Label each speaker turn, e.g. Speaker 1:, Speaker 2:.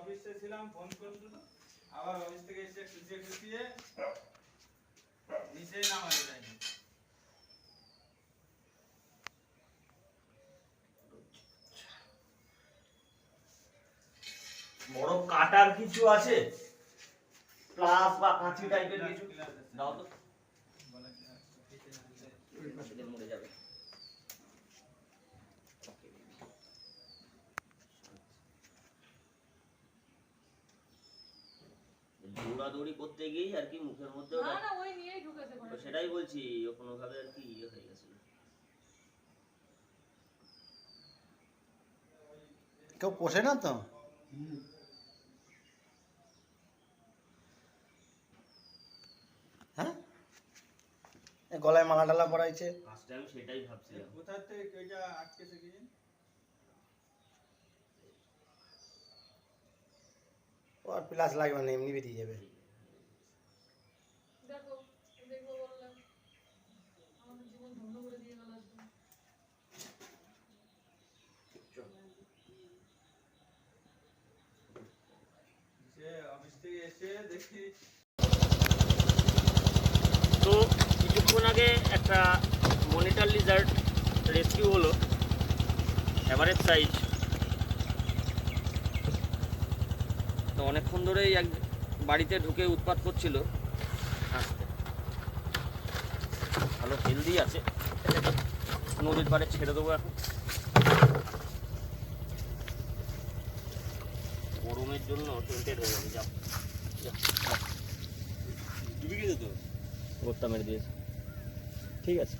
Speaker 1: অফিসে ছিলাম, ফোন করছিল, আবার অফিস থেকে এসে খুঁচিয়ে নিচে নামাতে যায়নি।
Speaker 2: বড় কাটার কিছু আছে, প্লাস বা কাঁচি টাইপের কিছু দাও তো। মরে যাবে। দৌড়াদৌড়ি করতে গিয়েই আর কি মুখের মধ্যে সেটাই বলছি, কোনোভাবে আর কি ইয়ে হয়ে গেছিল।
Speaker 3: কেউ পোষে না তো। হ্যাঁ, গলায় মালা টালা পরাইছে।
Speaker 2: ফার্স্ট টাইম সেটাই ভাবছিলাম।
Speaker 1: কোথা থেকে কেটা আটকেছে কি?
Speaker 3: ও আর প্লাস লাগবে না, এমনি বেরিয়ে যাবে।
Speaker 4: দেখো দেখবো বললাম, আমাদের জীবন ধন্য করে দিয়ে গেল একদম।
Speaker 1: সে অফিস থেকে এসে দেখি
Speaker 2: তো কিছুক্ষণ আগে একটা মনিটর লিজার্ড রেস্কিউ হলো, এভারেজ সাইজ। তো অনেকক্ষণ ধরেই এক বাড়িতে ঢুকে উৎপাত করছিল। আসতে ভালো হেলদি আছে, নদীর পাড়ে ছেড়ে দেবো এখন। গরমের জন্য টেন্টেড হয়ে যাবে। যাও গোটটা মেরে দিয়েছে, ঠিক আছে।